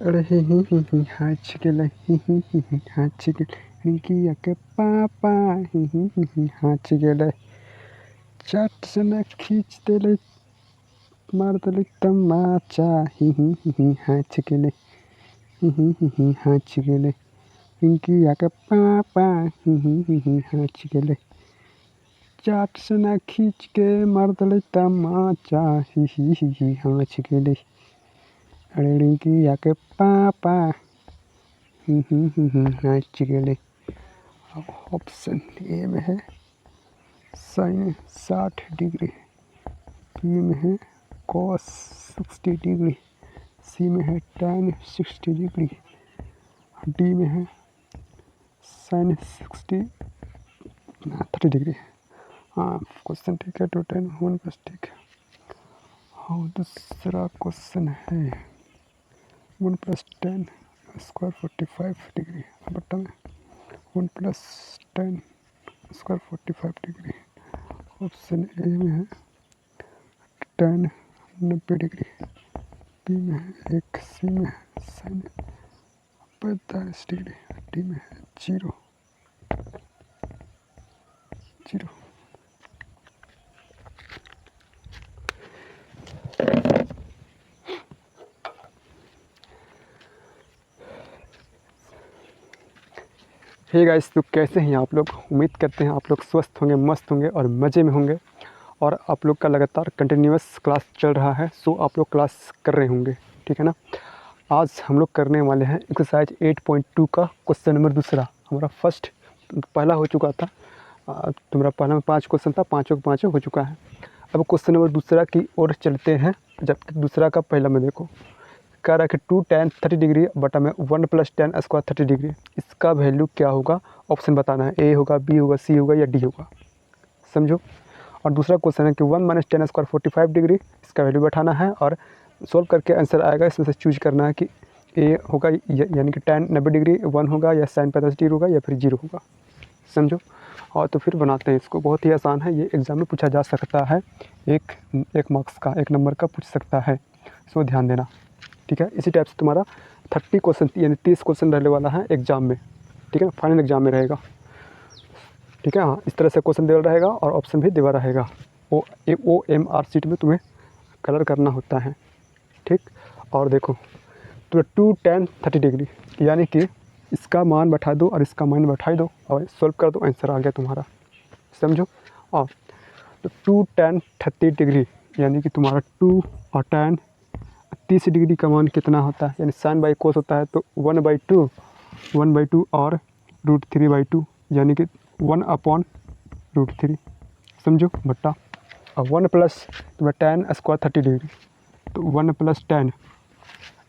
अरे ही हाँ चिकेले ही हाँ चिकेले रिंकी के पापा ही हाँ चिकेले चट से न खींच देले मार देले तमाचा ही हाँ चिकेले ही हाँ चिकेले रिंकी के पापा ही हाँ चिकेले चट से न खींच के मार देले तमाचा ही हाँ चिकेले अरे रिंकी के पापा हाँ चिकेले। ऑप्शन ए में है साइन 60 डिग्री, बी में है कॉस 60 डिग्री, सी में है tan 60 डिग्री, डी में है साइन 30 डिग्री। हाँ क्वेश्चन ठीक है, 2 10 1 प्लस ठीक है। हाँ दूसरा क्वेश्चन है 1 प्लस 10 स्क्वायर 45 डिग्री बटा में 1 plus 10 square 45 degree. Option A में है tan 90 डिग्री, बी में है 1, सी में है साइन 45 डिग्री, डी में है 0 0। हे गाइस, तो कैसे हैं आप लोग? उम्मीद करते हैं आप लोग स्वस्थ होंगे, मस्त होंगे और मज़े में होंगे। और आप लोग का लगातार कंटिन्यूअस क्लास चल रहा है, सो आप लोग क्लास कर रहे होंगे, ठीक है ना। आज हम लोग करने वाले हैं एक्सरसाइज 8.2 का क्वेश्चन नंबर दूसरा। हमारा फर्स्ट पहला हो चुका था, तुम्हारा पहला में 5 क्वेश्चन था, पाँचों का पाँचों हो चुका है। अब क्वेश्चन नंबर दूसरा की ओर चलते हैं, जबकि दूसरा का पहला में देखो कह रहा है कि 2 tan 30 डिग्री बटा में 1 प्लस tan स्क्वायर 30 डिग्री, इसका वैल्यू क्या होगा? ऑप्शन बताना है, ए होगा, बी होगा, सी होगा या डी होगा, समझो। और दूसरा क्वेश्चन है कि 1 माइनस tan स्क्वायर 45 डिग्री, इसका वैल्यू बैठाना है और सोल्व करके आंसर आएगा। इसमें से चूज करना है कि ए होगा यानी कि tan 90 डिग्री 1 होगा, या साइन 45 डिग्री होगा, या फिर 0 होगा, समझो। और तो फिर बनाते हैं इसको, बहुत ही आसान है, ये एग्ज़ाम में पूछा जा सकता है, एक मार्क्स का, 1 नंबर का पूछ सकता है, इसको ध्यान देना, ठीक है। इसी टाइप से तुम्हारा 30 क्वेश्चन यानी 30 क्वेश्चन रहने वाला है एग्जाम में, ठीक है, फाइनल एग्जाम में रहेगा, ठीक है। हाँ इस तरह से क्वेश्चन देवा रहेगा और ऑप्शन भी देवा रहेगा। OMR शीट में तुम्हें कलर करना होता है, ठीक। और देखो तो 2 tan 30 डिग्री यानी कि इसका मान बैठा दो और इसका मान बैठा दो और सॉल्व कर दो, आंसर आ गया तुम्हारा, समझो। और तो 2 tan 30 डिग्री यानी कि तुम्हारा 2 और tan 30 डिग्री का मान कितना होता है, यानी साइन बाई कोस होता है, तो 1/2 और √3/2 यानी कि 1/√3, समझो, बट्टा। और 1 प्लस तुम्हें tan स्क्वायर 30 डिग्री, तो 1 प्लस tan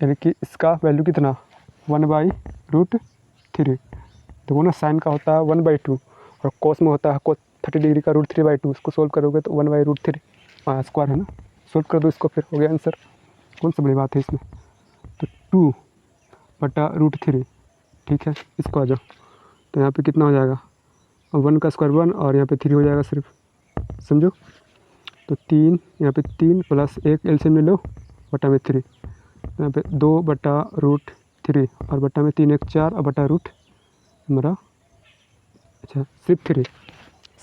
यानी कि इसका वैल्यू कितना 1/√3, तो वो ना साइन का होता है 1/2 और कोस में होता है कोस 30 डिग्री का √3/2, इसको सोल्व करोगे तो 1/√3 स्क्वायर है ना, सोल्व कर दो इसको, फिर हो गया आंसर। कौन सा बड़ी बात है इसमें, तो 2/√3, ठीक है। इसको आ जाओ, तो यहाँ पे कितना हो जाएगा, 1 का स्क्वायर 1 और यहाँ पे 3 हो जाएगा सिर्फ, समझो। तो 3 यहाँ पे 3 प्लस 1 एलसीएम ले लो, बटा में 3, यहाँ पे 2/√3 और बटा में 3 1 4 और बटा रूट हमारा अच्छा सिर्फ 3,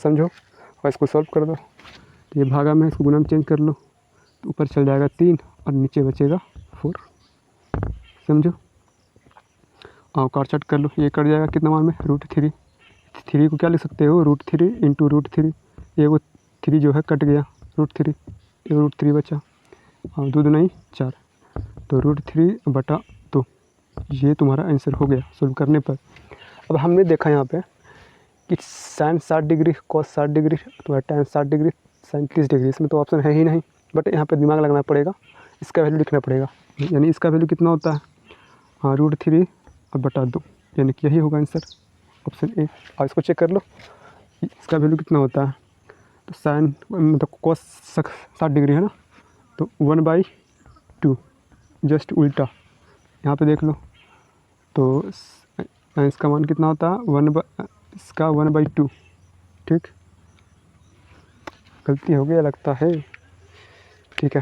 समझो। और इसको सॉल्व कर दो, तो ये भागा में इसको गुना में चेंज कर लो, तो ऊपर चल जाएगा 3 और नीचे बचेगा 4, समझो। और काट चाट कर लो, ये कट जाएगा कितना मान में √3, 3 को क्या लिख सकते हो √3 इंटू √3, ये वो 3 जो है कट गया, √3 ये √3 बचा और 2 नहीं 4, तो √3/2, ये तुम्हारा आंसर हो गया सोल्व करने पर। अब हमने देखा यहाँ पे कि साइन 60 डिग्री कॉस 60 डिग्री तुम्हारा tan 60 डिग्री साइन 30 डिग्री, इसमें तो ऑप्शन है ही नहीं, बट यहाँ पे दिमाग लगाना पड़ेगा, इसका वैल्यू लिखना पड़ेगा, यानी इसका वैल्यू कितना होता है, हाँ √3/2, यानी कि यही होगा आंसर, ऑप्शन ए। और इसको चेक कर लो इसका वैल्यू कितना होता है, तो साइन मतलब कॉस 60 डिग्री है ना, तो 1/2 जस्ट उल्टा, यहाँ पे देख लो, तो इसका मान कितना होता है इसका 1/2, ठीक, गलती हो गया लगता है, ठीक है।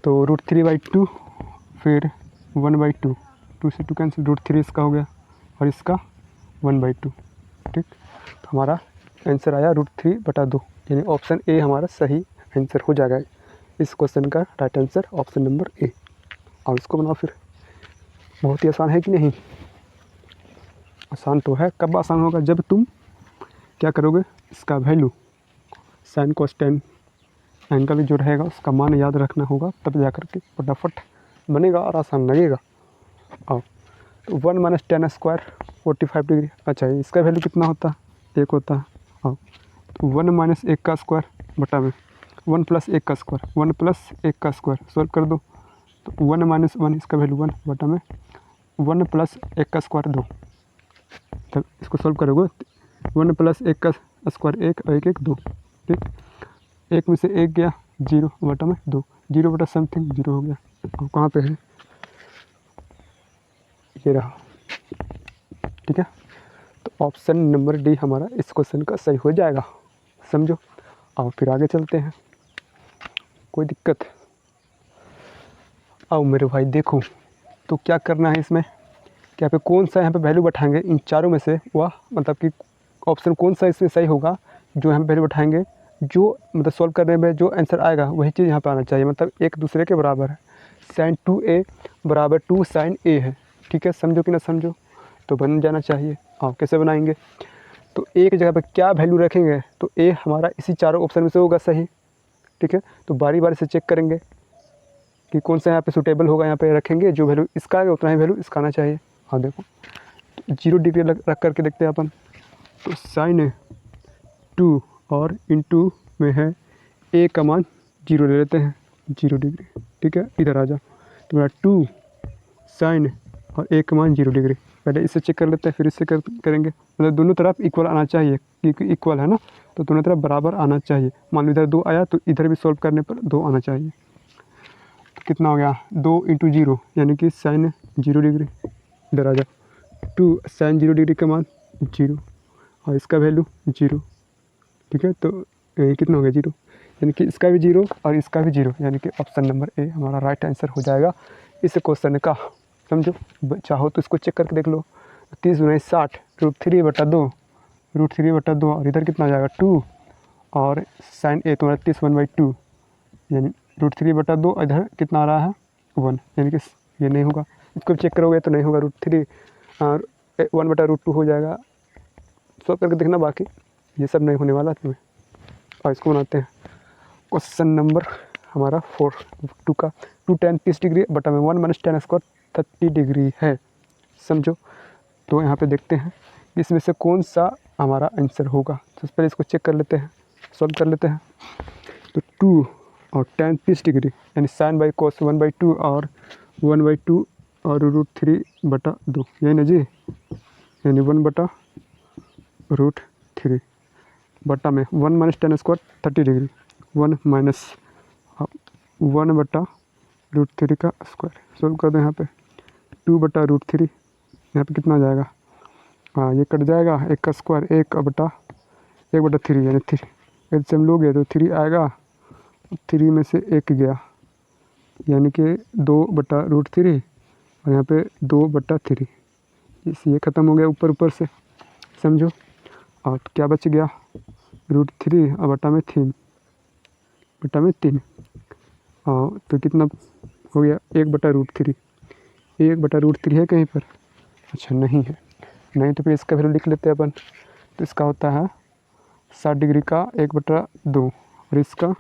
तो √3/2 फिर 1/2, 2 से 2 कैंसिल, √3 इसका हो गया और इसका 1/2। ठीक, तो हमारा आंसर आया √3/2, यानी ऑप्शन ए हमारा सही आंसर हो जाएगा। इस क्वेश्चन का right answer option number A. और इसको बनाओ फिर। बहुत ही आसान है कि नहीं? आसान तो है। कब आसान होगा? जब तुम क्या करोगे, इसका वैल्यू साइन कोस्टेन एंगल जो रहेगा उसका मान याद रखना होगा, तब जा कर के फटाफट बनेगा और आसान लगेगा। आओ, तो 1 - tan² 45 डिग्री। अच्छा, इसका वैल्यू कितना होता है? 1 होता है। आओ, तो 1 - 1 का स्क्वायर बटा में 1 + 1 का स्क्वायर, 1 + 1 का स्क्वायर सोल्व कर दो। तो 1 - 1 इसका वैल्यू 1 बटा में 1 + 1 का स्क्वायर 2। तब इसको सोल्व करोगे 1 + 1 का स्क्वायर 1 और 1 1 2। ठीक, 1 में से 1 गया 0 बटा में 2, 0 बटा समथिंग 0 हो गया। और कहाँ पे है? ये रहा। ठीक है, तो ऑप्शन नंबर डी हमारा इस क्वेश्चन का सही हो जाएगा। समझो। और फिर आगे चलते हैं। कोई दिक्कत? आओ मेरे भाई, देखो तो क्या करना है इसमें, क्या पे कौन सा यहाँ पे वैल्यू बैठाएंगे इन चारों में से, वह मतलब कि ऑप्शन कौन सा इसमें सही होगा, जो यहाँ पे वैल्यू बैठाएंगे, जो मतलब सॉल्व करने में जो आंसर आएगा वही चीज़ यहाँ पे आना चाहिए। मतलब एक दूसरे के बराबर है। sin 2a = 2 sin a है। ठीक है, समझो कि ना समझो? तो बन जाना चाहिए। हाँ, कैसे बनाएंगे? तो एक जगह पे क्या वैल्यू रखेंगे, तो ए हमारा इसी चारों ऑप्शन में से होगा सही। ठीक है, तो बारी बारी से चेक करेंगे कि कौन सा यहाँ पे सूटेबल होगा, यहाँ पे रखेंगे। जो वैल्यू इसका आएगा उतना ही वैल्यू इसका आना चाहिए। हाँ देखो, तो 0 डिग्री रख करके देखते हैं अपन। तो sin 2 और इंटू में है ए का मान 0 ले लेते हैं, 0 डिग्री। ठीक है, इधर आ जाओ। तो मेरा 2 sin और ए का मान 0 डिग्री। पहले इससे चेक कर लेते हैं, फिर इससे करेंगे। मतलब दोनों तरफ इक्वल आना चाहिए, क्योंकि इक्वल है ना, तो दोनों तरफ बराबर आना चाहिए। मान लो इधर 2 आया तो इधर भी सॉल्व करने पर 2 आना चाहिए। तो कितना हो गया? 2 × 0 यानी कि sin 0 डिग्री। इधर आ जाओ, 2 sin 0 डिग्री का मान 0 और इसका वैल्यू 0। ठीक है, तो ये कितना हो गया? 0, यानी कि इसका भी 0 और इसका भी 0, यानी कि ऑप्शन नंबर ए हमारा राइट आंसर हो जाएगा इस क्वेश्चन का। समझो। चाहो तो इसको चेक करके देख लो। 30 × 60, √3/2, √3/2 और इधर कितना आ जाएगा? 2 और sin a तुम्हारा 30 1/2, यानी √3/2। इधर कितना आ रहा है? 1, यानी कि ये नहीं होगा। इसको चेक करोगे तो नहीं होगा, √3 और 1/√2 हो जाएगा। सॉल्व करके देखना, बाकी ये सब नहीं होने वाला तुम्हें। और इसको बनाते हैं क्वेश्चन नंबर हमारा 2 का। 2 tan 30 डिग्री बटा में 1 - tan² 30 डिग्री है। समझो। तो यहाँ पे देखते हैं इसमें से कौन सा हमारा आंसर होगा। तो पहले इसको चेक कर लेते हैं, सॉल्व कर लेते हैं। तो 2 और tan 30 डिग्री यानी sin बाई cos 1/2 और 1/2 और √3/2, यही ना जी, यानी 1/√3 बटा में 1 - tan² 30 डिग्री, 1 - 1/√3 का स्क्वायर। सोल्व कर दो यहाँ पे। 2/√3 यहाँ पे कितना आ जाएगा? हाँ, ये कट जाएगा, 1 का स्क्वायर 1/3 यानी 3। यदि से हम लोग गए तो 3 आएगा, 3 में से 1 गया, यानी कि 2/√3 और यहाँ पे 2/3। ये ख़त्म हो गया ऊपर ऊपर से। समझो। और तो क्या बच गया? √3 और बटा में 3 हाँ, तो कितना हो गया? 1/√3। 1/√3 है कहीं पर? अच्छा, नहीं है। नहीं तो फिर इसका वैल्यू लिख लेते हैं अपन। तो इसका होता है 60 डिग्री का 1/2 और इसका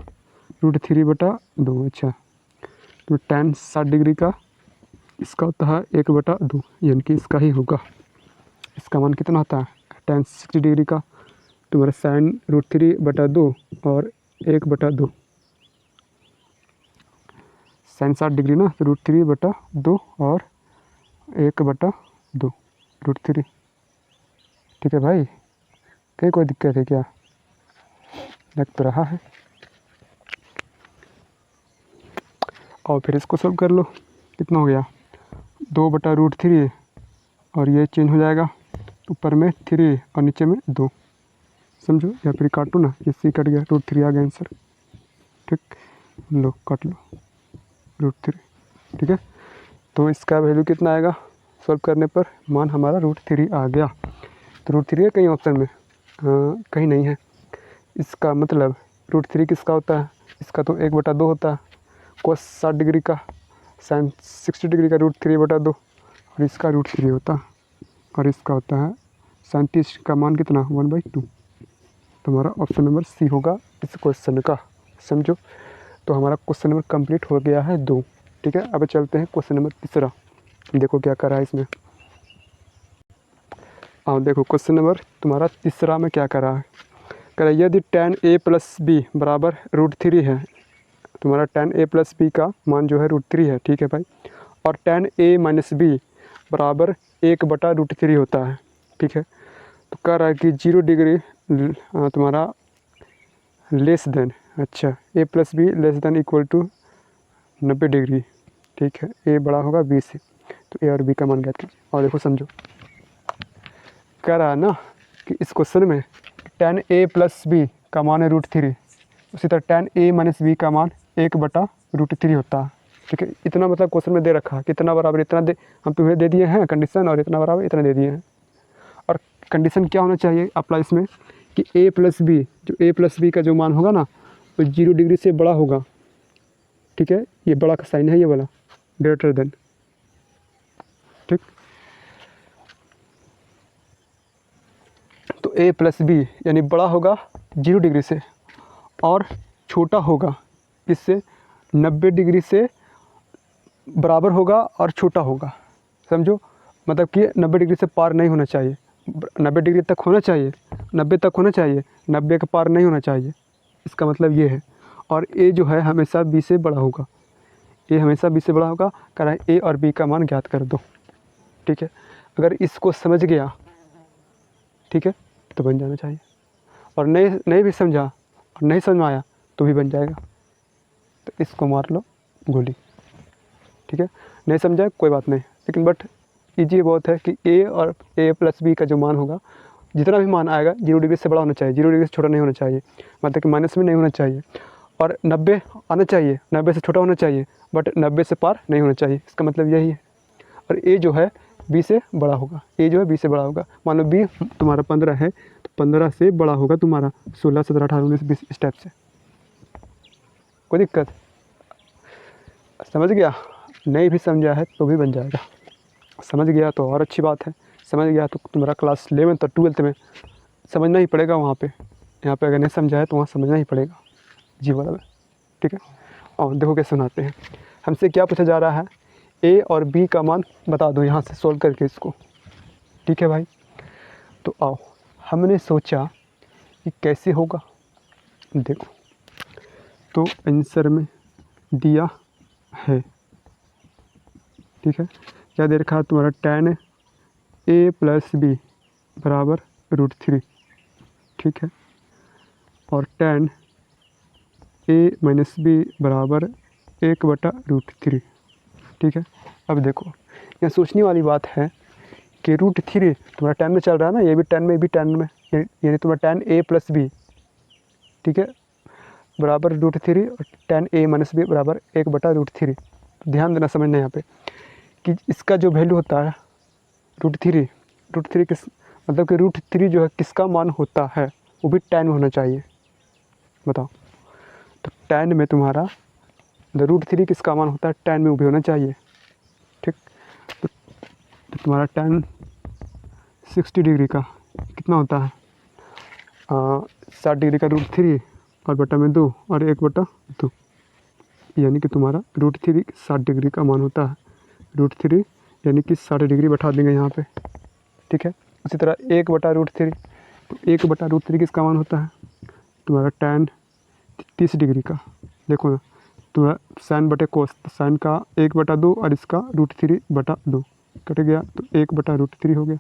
√3/2। अच्छा, तो tan 60 डिग्री का इसका होता है 1/2, यानी कि इसका ही होगा। इसका मान कितना होता है? tan 60 डिग्री का तुम्हारा sin √3/2 और 1/2। sin 60 डिग्री ना, तो √3/2 और 1/2 √3। ठीक है भाई, कहीं कोई दिक्कत है क्या? लग तो रहा है। और फिर इसको सॉल्व कर लो। कितना हो गया? 2/√3 और ये चेंज हो जाएगा, ऊपर में 3 और नीचे में 2। समझो, या फिर काटो ना, ये सी कट गया, √3 आ गया आंसर। ठीक, लो काट लो, √3। ठीक है, तो इसका वैल्यू कितना आएगा सॉल्व करने पर, मान हमारा √3 आ गया। तो √3 है कहीं ऑप्शन में? कहीं नहीं है। इसका मतलब √3 किसका होता है? इसका तो 1/2 होता है। कोस 60 डिग्री का, साइन 60 डिग्री का √3/2, और इसका √3 होता है, और इसका होता है साइन 30 का मान कितना 1/2। तो हमारा ऑप्शन नंबर सी होगा इस क्वेश्चन का। समझो, तो हमारा क्वेश्चन नंबर कंप्लीट हो गया है 2। ठीक है, अब चलते हैं क्वेश्चन नंबर तीसरा। देखो क्या करा है इसमें। हाँ देखो, क्वेश्चन नंबर तुम्हारा तीसरा में क्या करा है। कह रहा यदि tan a + b बराबर √3 है, तुम्हारा tan a + b का मान जो है √3 है। ठीक है भाई, और tan a - b बराबर 1/√3 होता है। ठीक है, तो कह रहा है कि 0 डिग्री तुम्हारा लेस देन, अच्छा a + b less than equal to 90 degree. ठीक है, a बड़ा होगा b से, तो a और b का मान ज्ञात कीजिए। और देखो समझो, कह रहा है ना कि इस क्वेश्चन में tan a + b का मान है √3, उसी तरह tan a - b का मान 1/√3 होता है। ठीक है, इतना मतलब क्वेश्चन में दे रखा है, कितना बराबर इतना दे, हम तुम्हें दे दिए हैं कंडीशन, और इतना बराबर इतना दे दिए हैं। और कंडीशन क्या होना चाहिए अप्लाई इसमें कि a + b, जो a + b का जो मान होगा ना वो 0 डिग्री से बड़ा होगा। ठीक है, ये बड़ा का साइन है, ये वाला ग्रेटर देन। ठीक, तो a + b यानी बड़ा होगा 0 डिग्री से, और छोटा होगा इससे 90 डिग्री से बराबर होगा और छोटा होगा। समझो, मतलब कि 90 डिग्री से पार नहीं होना चाहिए, 90 डिग्री तक होना चाहिए, 90 तक होना चाहिए, 90 के पार नहीं होना चाहिए। इसका मतलब ये है। और a जो है हमेशा b से बड़ा होगा, a हमेशा b से बड़ा होगा। कह रहा है a और b का मान ज्ञात कर दो। ठीक है, अगर इसको समझ गया, ठीक है, तो बन जाना चाहिए, और नहीं भी समझा और नहीं समझ में आया तो भी बन जाएगा। तो इसको मार लो गोली। ठीक है, नहीं समझा कोई बात नहीं, लेकिन बट ईजी बहुत है कि a और a + b का जो मान होगा, जितना भी मान आएगा 0 डिग्री से बड़ा होना चाहिए, 0 डिग्री से छोटा नहीं होना चाहिए, मतलब कि माइनस में नहीं होना चाहिए, और 90 आना चाहिए, 90 से छोटा होना चाहिए, बट 90 से पार नहीं होना चाहिए। इसका मतलब यही है। और a जो है b से बड़ा होगा, a जो है b से बड़ा होगा। मान लो b तुम्हारा 15 है, तो 15 से बड़ा होगा तुम्हारा 16, 17, 18, 19, 20 इस टाइप से। कोई दिक्कत? समझ गया? नहीं भी समझा है तो भी बन जाएगा, समझ गया तो और अच्छी बात है। समझ गया तो तुम्हारा क्लास 11th और 12th में समझना ही पड़ेगा वहाँ पे। यहाँ पे अगर नहीं समझा है तो वहाँ समझना ही पड़ेगा जी वाला में। ठीक है, और देखो कैसे सुनाते हैं। हमसे क्या पूछा जा रहा है, a और b का मान बता दो यहाँ से सोल्व करके इसको। ठीक है भाई, तो आओ, हमने सोचा कि कैसे होगा। देखो, तो आंसर में दिया है, ठीक है, क्या दे रखा है तुम्हारा tan a + b बराबर √3। ठीक है, और tan a - b बराबर 1/√3। ठीक है, अब देखो यहाँ सोचने वाली बात है कि √3 तुम्हारा tan में चल रहा है ना, ये भी tan में, ये भी tan में, यानी तुम्हारा tan a + b, ठीक है, बराबर √3, और tan a - b बराबर 1/√3। ध्यान देना, समझना यहाँ पे कि इसका जो वैल्यू होता है √3 किस मतलब कि √3 जो है किसका मान होता है, वो भी tan में होना चाहिए। बताओ, तो tan में तुम्हारा √3 किसका मान होता है, tan में वो भी होना चाहिए। ठीक, तो तुम्हारा tan 60 डिग्री का कितना होता है, 60 डिग्री का √3 और बटा में 2 और 1/2, यानी कि तुम्हारा √3 60 डिग्री का मान होता है। √3 यानी कि 60 डिग्री बैठा देंगे यहाँ पे। ठीक है, उसी तरह 1/√3, तो 1/√3 किसका मान होता है तुम्हारा tan 30 डिग्री का। देखो ना, तुम्हारा साइन बटे कोस, साइन का 1/2 और इसका √3/2 कट गया, तो 1/√3 हो गया।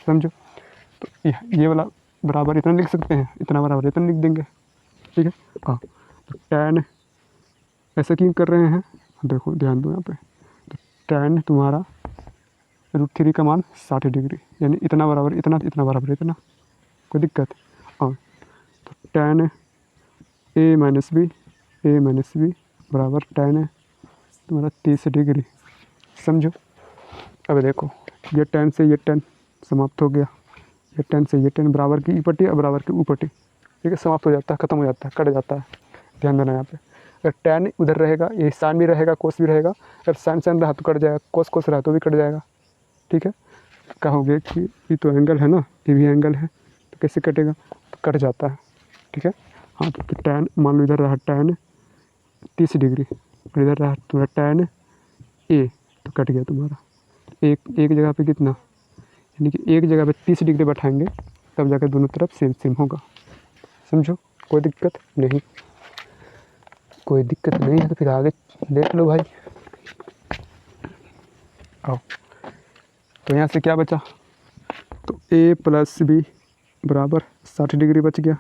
समझो, तो ये वाला बराबर इतना लिख सकते हैं, इतना बराबर इतना लिख देंगे। ठीक है, हाँ, तो tan ऐसा क्यों कर रहे हैं, देखो ध्यान दो यहाँ पे, तो tan तुम्हारा √3 का मान 60 डिग्री, यानी इतना बराबर इतना, इतना बराबर इतना, कोई दिक्कत? और तो tan a - b बराबर tan तुम्हारा 30 डिग्री समझो। अब देखो ये tan से ये tan समाप्त हो गया, ये tan से ये tan बराबर की ई पट्टी और बराबर की ऊ पट्टी, ठीक है, समाप्त हो जाता है, ख़त्म हो जाता है, कट जाता है। ध्यान देना यहाँ पे, अगर tan उधर रहेगा, ये साइन भी रहेगा, कोस भी रहेगा, अगर साइन साइन रहा तो कट जाएगा, कोस कोस रहा तो भी कट जाएगा, ठीक है। कहोगे कि ये तो एंगल है ना, ये भी एंगल है, तो कैसे कटेगा, तो कट जाता है, ठीक है। हाँ तो tan मान लो इधर रहा tan 30 डिग्री और इधर रहा तुम्हारा tan A, तो कट गया तुम्हारा। एक जगह पे कितना, यानी कि एक जगह पे 30 डिग्री बैठाएंगे तब जाकर दोनों तरफ सेम सेम होगा। समझो, कोई दिक्कत नहीं, कोई दिक्कत नहीं है। तो फिर आगे देख लो भाई। आओ, तो यहाँ से क्या बचा, तो A प्लस बी बराबर 60 डिग्री बच गया।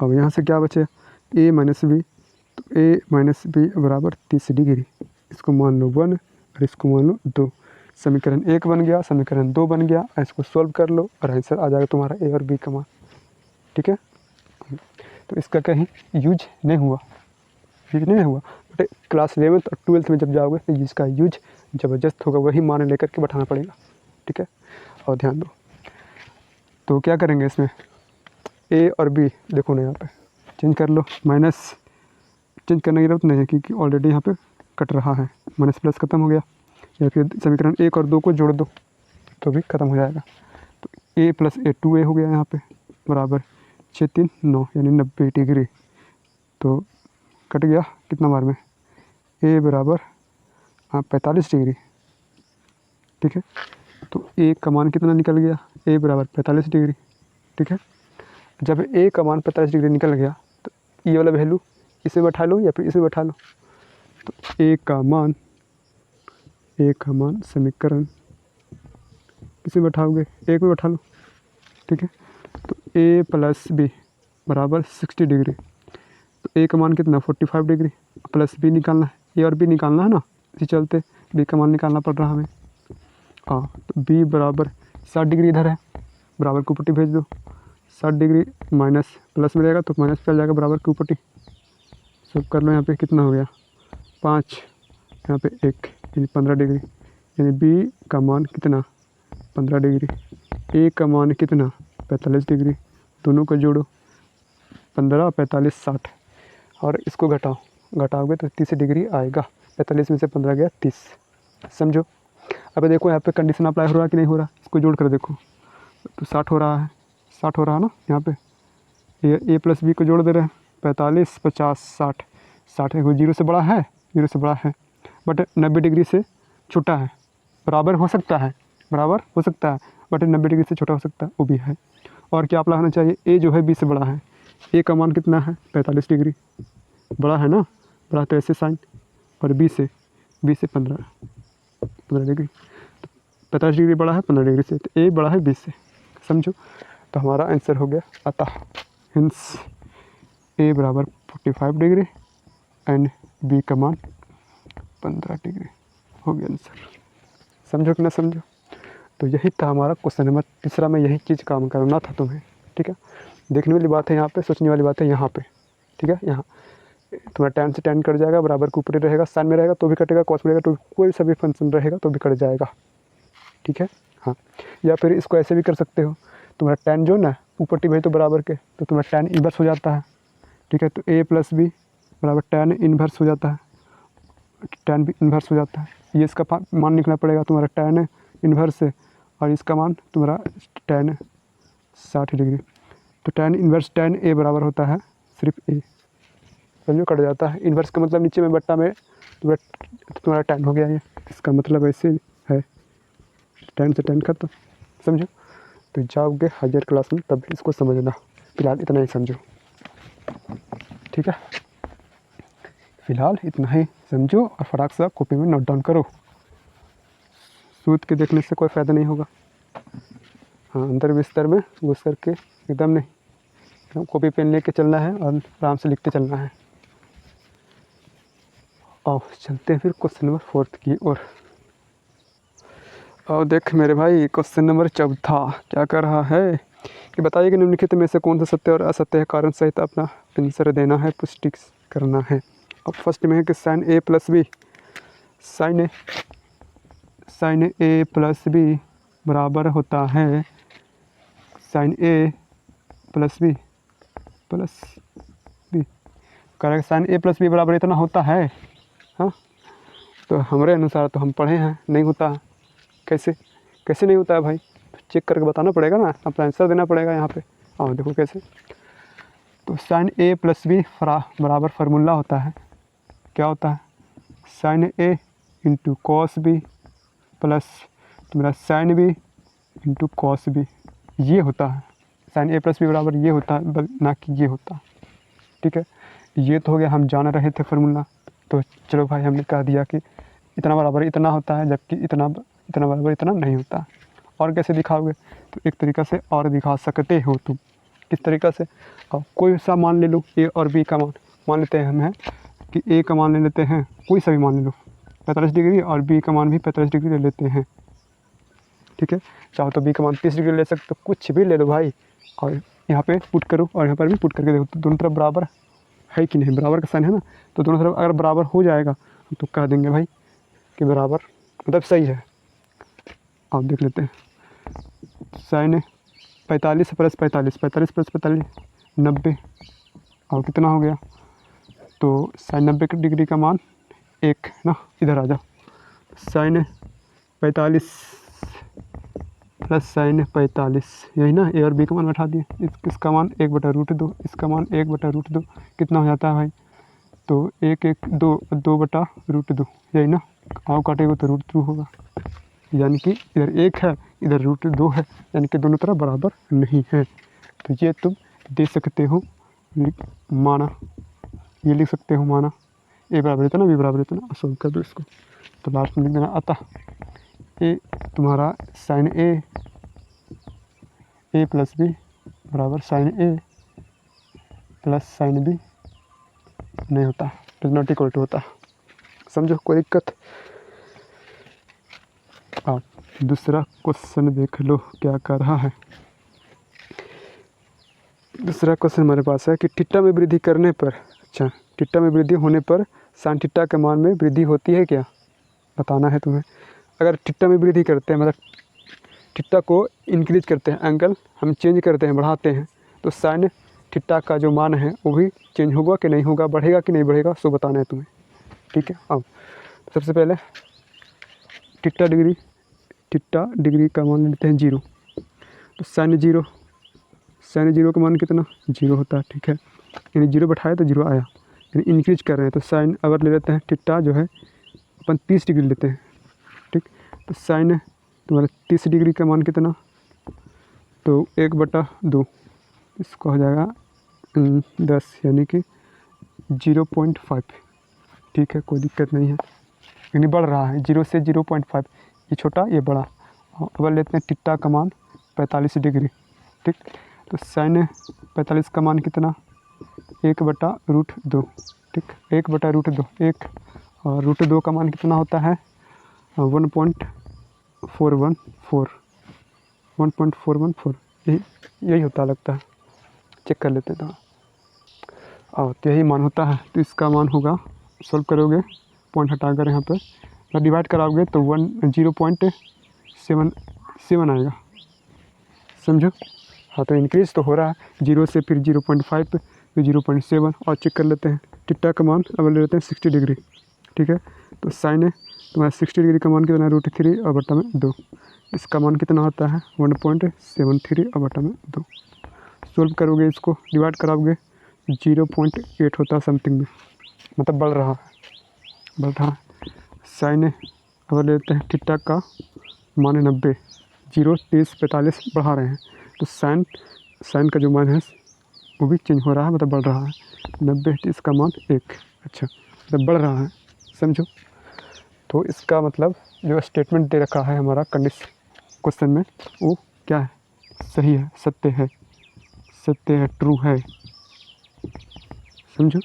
अब यहाँ से क्या बचे, A माइनस बी, तो A माइनस बी बराबर 30 डिग्री। इसको मान लो 1 और इसको मान लो 2। समीकरण 1 बन गया, समीकरण 2 बन गया। इसको सॉल्व कर लो और आंसर आ जाएगा तुम्हारा A और B का मान, ठीक है। तो इसका कहीं यूज नहीं हुआ, बट क्लास 11th और 12th में जब जाओगे तो इसका यूज ज़बरदस्त होगा, वही मान लेकर के बैठाना पड़ेगा, ठीक है। और ध्यान दो, तो क्या करेंगे इसमें, A और B देखो ना यहाँ पे चेंज कर लो, माइनस चेंज करने की जरूरत नहीं है क्योंकि ऑलरेडी यहाँ पे कट रहा है, माइनस प्लस ख़त्म हो गया। या फिर समीकरण 1 और 2 को जोड़ दो तो भी ख़त्म हो जाएगा। तो A प्लस A 2A हो गया यहाँ पे बराबर 6 3 9 यानी 90 डिग्री। तो कट गया कितना बार में, A बराबर 45 डिग्री, ठीक है। तो A का मान कितना निकल गया, A बराबर 45 डिग्री, ठीक है। जब A का मान 45 डिग्री निकल गया तो ये वाला वैल्यू इसे बैठा लो या फिर इसे बैठा लो। तो A का मान समीकरण किसे बैठाओगे, एक में बैठा लो, ठीक है। तो A प्लस बी बराबर 60 डिग्री। तो A का मान कितना 45 डिग्री, प्लस B निकालना है, A और B निकालना है ना, इसी चलते B का मान निकालना पड़ रहा हमें। हाँ तो B बराबर 60 डिग्री इधर है, बराबर की पट्टी भेज दो, 60 डिग्री माइनस प्लस में रहेगा तो माइनस पे आ जाएगा, बराबर की पट्टी सब कर लो। यहाँ पे कितना हो गया 5, यहाँ पे 1 यानी 15 डिग्री, यानी B का मान कितना 15 डिग्री, A का मान कितना 45 डिग्री। दोनों को जोड़ो 15 45 60 और इसको घटाओगे तो 30 डिग्री आएगा। 45 में से 15 गया 30, समझो। अब देखो यहाँ पे कंडीशन अप्लाई हो रहा है कि नहीं हो रहा, इसको जोड़ कर देखो तो 60 हो रहा है, 60 हो रहा है ना। यहाँ पे ये A प्लस बी को जोड़ दे रहे हैं, 45 50 60, 60 है, 0 से बड़ा है, 0 से बड़ा है बट 90 डिग्री से छोटा है, बराबर हो सकता है, बट 90 डिग्री से छोटा हो सकता है, वो भी है। और क्या अप्लाई होना चाहिए, A जो है B से बड़ा है, A का मान कितना है 45 डिग्री, बड़ा है ना, बड़ा तो ऐसे साइन, और B से 15 डिग्री, 50 डिग्री बड़ा है 15 डिग्री से, तो A बड़ा है B से, समझो। तो हमारा आंसर हो गया अतः, हिंस A बराबर 45 डिग्री एंड B का मान 15 डिग्री, हो गया आंसर। समझो कि ना समझो। तो यही था हमारा क्वेश्चन नंबर 3 में, यही चीज़ काम करना था तुम्हें, ठीक है। देखने वाली बात है यहाँ पे, सोचने वाली बात है यहाँ पे, ठीक है। यहाँ तुम्हारा tan से tan कट जाएगा, बराबर के ऊपर रहेगा, साइन में रहेगा तो भी कटेगा, कॉस में रहेगा तो कोई सा भी फंक्शन रहेगा तो भी कट जाएगा, ठीक है। हाँ, या फिर इसको ऐसे भी कर सकते हो, तुम्हारा tan जो ना ऊपर टी भाई तो बराबर के, तो तुम्हारा tan इन्वर्स हो जाता है, ठीक है। तो A प्लस बी बराबर tan इन्वर्स हो जाता है, tan भी इन्वर्स हो जाता है। ये इसका मान निकलना पड़ेगा तुम्हारा tan इन्वर्स से, और इसका मान तुम्हारा tan 60 डिग्री। तो tan इन्वर्स tan A बराबर होता है सिर्फ A, समझो, कट जाता है। इन्वर्स का मतलब नीचे में बट्टा में तुम्हारा tan हो गया, ये इसका मतलब ऐसे है, tan से tan खत्म, समझो। तो जाओगे हायर क्लास में तब इसको समझना, फिलहाल इतना ही समझो, ठीक है। फिलहाल इतना ही समझो और फटाक से कॉपी में नोट डाउन करो, सूत के देखने से कोई फ़ायदा नहीं होगा। हाँ, अंदर बिस्तर में घुस करके एकदम नहीं, एकदम कॉपी पेन लेके चलना है और आराम से लिखते चलना है। और चलते हैं फिर क्वेश्चन नंबर 4 की ओर। और देख मेरे भाई, क्वेश्चन नंबर 4 क्या कर रहा है कि बताइए कि निम्नलिखित में से कौन सा सत्य और असत्य है, कारण सहित अपना आंसर देना है, पुष्टि करना है। अब फर्स्ट में है कि sine A plus B, sine sine A plus B बराबर होता है sine A plus B correct. Sine A plus B बराबर इतना होता है। हाँ, तो हमारे अनुसार तो हम पढ़े हैं नहीं होता। कैसे कैसे नहीं होता है भाई? चेक करके बताना पड़ेगा ना, अपना आंसर देना पड़ेगा यहाँ पे। और देखो कैसे। तो साइन ए प्लस बी बराबर फार्मूला होता है, क्या होता है? Sine A into cos B plus तुम्हारा sine B into cos B, ये होता है। साइन ए प्लस बी बराबर ये होता है, ना कि ये होता है। ठीक है, ये तो हो गया, हम जान रहे थे फार्मूला। तो चलो भाई, हमने कह दिया कि इतना बराबर इतना होता है, जबकि इतना बराबर इतना नहीं होता। और कैसे दिखाओगे? तो एक तरीक़ा से और दिखा सकते हो तुम। किस तरीक़ा से? और कोई सा मान ले लो, ए और बी का मान लेते हैं हम, है कि ए का मान ले लेते हैं, कोई सा भी मान ले लो 45 डिग्री, और बी का मान भी 45 डिग्री ले लेते हैं। ठीक है, चाहो तो बी का मान 30 डिग्री ले सकते हो, कुछ भी ले लो भाई। और यहाँ पे पुट करो और यहाँ पर भी पुट करके देखो, तो दोनों तरफ बराबर है कि नहीं? बराबर का साइन है ना, तो दोनों तरफ अगर बराबर हो जाएगा तो कह देंगे भाई कि बराबर, मतलब सही है। आप देख लेते हैं, साइन 45 प्लस 45 प्लस 45 90, और कितना हो गया? तो साइन 90 डिग्री का मान 1 ना, इधर आ जाओ। साइन 45 प्लस साइन 45, यही ना, ए और बी का मान बैठा दिए। इसका मान 1/√2, इसका मान 1/√2, कितना हो जाता है भाई? तो 1 1 2 2/√2, यही ना। आओ काटेगा तो √2 होगा, यानी कि इधर 1 है, इधर √2 है, यानी कि दोनों तरफ बराबर नहीं है। तो ये तुम दे सकते हो माना, ये लिख सकते हो माना, ए बराबर इतना, बी बराबर इतना, सॉल्व कर दो इसको। तो लास्ट में लिख देना अतः ए तुम्हारा साइन ए प्लस बी बराबर sign A plus sine B नहीं होता, डज नॉट इक्वल टू होता। समझो, कोई दिक्कत? आप दूसरा क्वेश्चन देख लो क्या कर रहा है। दूसरा क्वेश्चन हमारे पास है कि थीटा में वृद्धि करने पर, अच्छा, थीटा में वृद्धि होने पर साइन थीटा के मान में वृद्धि होती है क्या? बताना है तुम्हें। अगर थीटा में वृद्धि करते हैं, मतलब थीटा को इंक्रीज करते हैं, एंगल हम चेंज करते हैं, बढ़ाते हैं, तो साइन थीटा का जो मान है वो भी चेंज होगा कि नहीं होगा, बढ़ेगा कि नहीं बढ़ेगा, सो बताना है तुम्हें। ठीक है, अब सबसे पहले थीटा डिग्री का मान लेते हैं 0। तो साइन 0 का मान कितना? 0 होता है। ठीक है, यानी 0 बैठाए तो 0 आया, यानी इंक्रीज कर रहे हैं। तो साइन अगर ले लेते हैं, थीटा जो है अपन 30 डिग्री लेते हैं। ठीक, तो साइन तुम्हारा 30 डिग्री का मान कितना? तो 1/2, इसको हो जाएगा 10, यानी कि 0.5। ठीक है, कोई दिक्कत नहीं है, यानी बढ़ रहा है 0 से 0.5, ये छोटा ये बड़ा। अब लेते हैं थीटा का मान 45 डिग्री। ठीक, तो साइन 45 का मान कितना? 1/√2। ठीक, 1/√2, 1, और √2 का मान कितना होता है? 1.414, यही होता लगता है, चेक कर लेते तो। और यही मान होता है, तो इसका मान होगा, सॉल्व करोगे पॉइंट हटाकर यहाँ पर डिवाइड कराओगे तो 0.77 आएगा। समझो? हाँ, तो इंक्रीज तो हो रहा है 0 से, फिर 0.5 पे, फिर 0.7, और चेक कर लेते हैं थीटा का मान। अब ले लेते हैं 60 डिग्री। ठीक है, तो साइन तुम्हारा 60 डिग्री का मान कितना है? √3 और बटा में 2, इसका मान कितना होता है? 1.73 और बटा में 2। सोल्व करोगे, इसको डिवाइड कराओगे 0.8 होता है समथिंग में, मतलब बढ़ रहा है। साइन अगर लेते हैं थीटा का मान है 90, 0 30 45 बढ़ा रहे हैं, तो साइन का जो मान है वो भी चेंज हो रहा है, मतलब बढ़ रहा है। 90 इसका मान 1, अच्छा, मतलब बढ़ रहा है। समझो? तो इसका मतलब जो स्टेटमेंट दे रखा है हमारा कंडीशन क्वेश्चन में, वो क्या है? सही है, सत्य है, ट्रू है। समझो?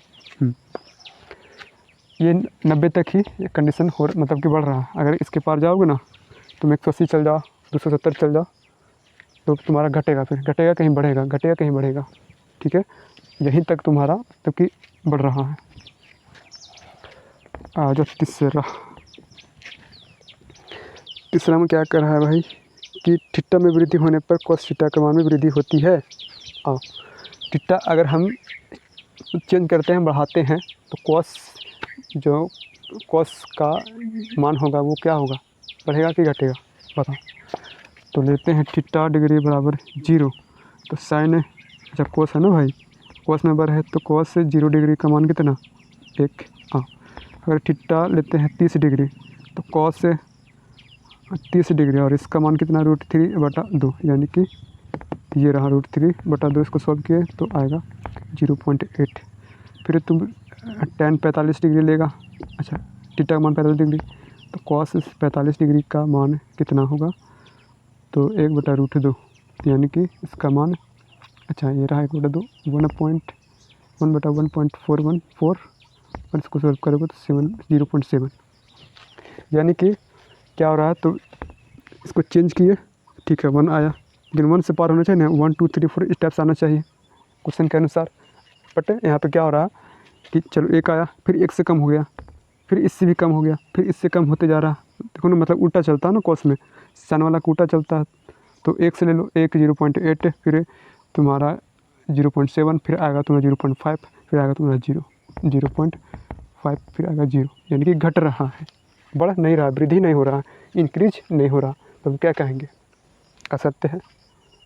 ये 90 तक ही ये कंडीशन हो, मतलब कि बढ़ रहा है। अगर इसके पार जाओगे ना, तुम 180 चल जाओ, 270 चल जाओ, तो तुम्हारा घटेगा, फिर घटेगा कहीं बढ़ेगा। ठीक है, यहीं तक तुम्हारा मतलब कि बढ़ रहा है। जो तीसरा तीसरा में क्या कर रहा है भाई कि थीटा में वृद्धि होने पर cos थीटा का मान में वृद्धि होती है। हाँ, थीटा अगर हम चेंज करते हैं, बढ़ाते हैं, तो cos का मान होगा वो क्या होगा, बढ़ेगा कि घटेगा, बताओ। तो लेते हैं थीटा डिग्री बराबर 0, तो साइन जब cos है ना भाई, cos में बर है तो cos से 0 डिग्री का मान कितना, 1। हाँ, अगर थीटा लेते हैं 30 डिग्री तो cos से 30 डिग्री और इसका मान कितना, √3/2, यानी कि ये रहा √3/2। इसको सॉल्व किए तो आएगा 0.8। फिर तुम tan 45 डिग्री लेगा, अच्छा थीटा का मान 45 डिग्री, तो cos 45 डिग्री का मान कितना होगा, तो 1/√2, यानी कि इसका मान, अच्छा ये रहा 1/2, 1/1.414, और इसको सॉल्व करोगे तो 0.7, यानी कि क्या हो रहा है। तो इसको चेंज किए, ठीक है 1 आया, लेकिन 1 से पार होना चाहिए ना, 1 2 3 4 स्टेप्स आना चाहिए क्वेश्चन के अनुसार। बट यहाँ पे क्या हो रहा है कि चलो 1 आया, फिर 1 से कम हो गया, फिर इससे भी कम हो गया, फिर इससे कम होते जा रहा। देखो ना, मतलब उल्टा चलता है ना cos में, साइन वाला का उल्टा चलता है। तो 1 से ले लो, 1 0.8, फिर तुम्हारा 0.7, फिर आएगा तुम्हारा 0.5, फिर आएगा तुम्हारा 0.5, फिर आएगा 0, यानी कि घट रहा है, बढ़ नहीं रहा, वृद्धि नहीं हो रहा, इंक्रीज नहीं हो रहा। तो हम क्या कहेंगे, असत्य है,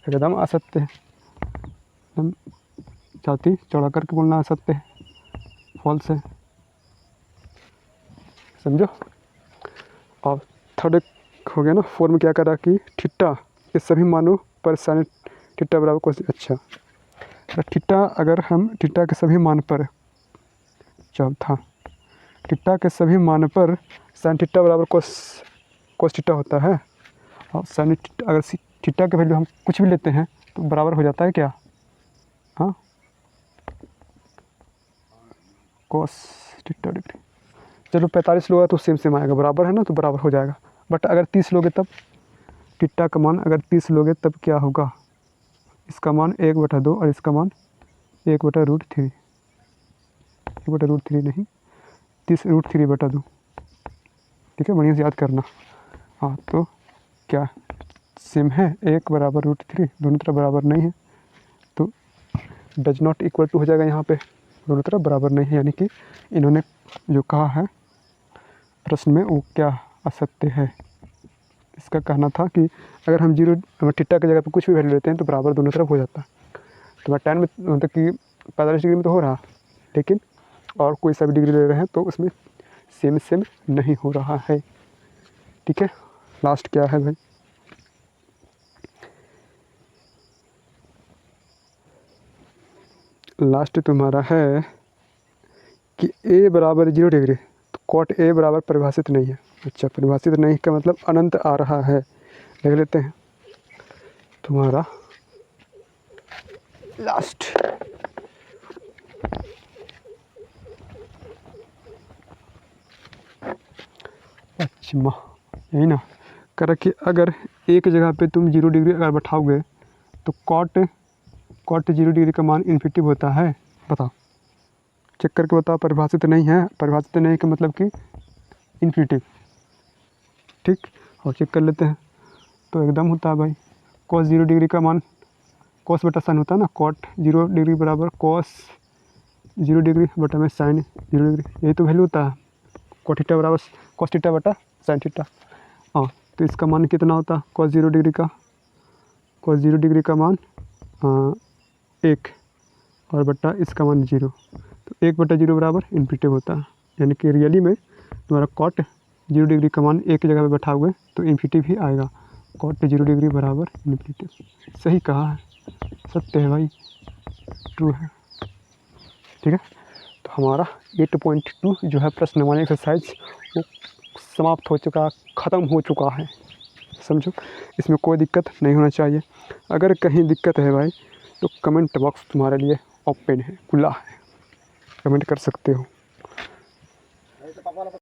एकदम असत्य है, एकदम छाती चौड़ा करके बोलना असत्य है, फॉल्स है, समझो। और थर्ड हो गया ना, 4 में क्या करा कि थीटा के सभी मानों पर साइन थीटा बराबर cos, अच्छा थीटा, अगर हम थीटा के सभी मान पर, चौथा थीटा के सभी मान पर साइन थीटा बराबर cos थीटा होता है। और साइन अगर थीटा के वैल्यू हम कुछ भी लेते हैं तो बराबर हो जाता है क्या, हाँ cos थीटा डिग्री। चलो 45 लोगे तो सेम आएगा, बराबर है ना, तो बराबर हो जाएगा। बट अगर 30 लोगे तब थीटा का मान अगर 30 लोगे तब क्या होगा, इसका मान 1/2 और इसका मान 1/√3, 1/√3 नहीं, 30 √3/2, ठीक है, बढ़िया से याद करना। हाँ, तो क्या सेम है, 1 बराबर √3, दोनों तरफ बराबर नहीं है, तो डज नॉट इक्वल टू हो जाएगा यहाँ पे, दोनों तरफ बराबर नहीं है, यानी कि इन्होंने जो कहा है प्रश्न में वो क्या असत्य है। इसका कहना था कि अगर हम थीटा की जगह पे कुछ भी वैल्यू लेते हैं तो बराबर दोनों तरफ हो जाता है। तो tan में मतलब कि 45 डिग्री में तो हो रहा, लेकिन और कोई सा भी डिग्री ले रहे हैं तो उसमें सेम नहीं हो रहा है, ठीक है। लास्ट क्या है भाई, लास्ट तुम्हारा है कि a बराबर 0 डिग्री, तो cot a बराबर परिभाषित नहीं है। अच्छा, परिभाषित नहीं का मतलब अनंत आ रहा है, देख लेते हैं तुम्हारा लास्ट। अच्छा यही ना, कर कि अगर एक जगह पे तुम 0 डिग्री अगर बैठाओगे तो cot 0 डिग्री का मान इन्फिनिटी होता है, बताओ, चेक करके बताओ। परिभाषित नहीं है, परिभाषित नहीं का मतलब कि इन्फिनिटी, ठीक। और चेक कर लेते हैं तो एकदम होता है भाई, cos 0 डिग्री का मान cos बटा साइन होता है ना, cot 0 डिग्री बराबर cos 0 डिग्री बटा में साइन 0 डिग्री, यही तो वैल्यू होता है। cot थीटा बराबर cos थीटा बटा साइन थीटा। हाँ, तो इसका मान कितना होता है, cos 0 डिग्री का, cos 0 डिग्री का मान 1 और बटा इसका मान 0, तो 1/0 बराबर इन्फिनिटी होता है, यानी कि रियली में तुम्हारा cot 0 डिग्री का मान एक जगह पे बैठाओगे तो इन्फिनिटी भी आएगा, cot 0 डिग्री बराबर इन्फिनिटी। सही कहा है, सत्य है भाई, ट्रू है, ठीक है। तो हमारा 8.2 जो है प्रश्न वाली एक्सरसाइज वो समाप्त हो चुका, ख़त्म हो चुका है, समझो। इसमें कोई दिक्कत नहीं होना चाहिए। अगर कहीं दिक्कत है भाई तो कमेंट बॉक्स तुम्हारे लिए ओपन है, खुला है, कमेंट कर सकते हो।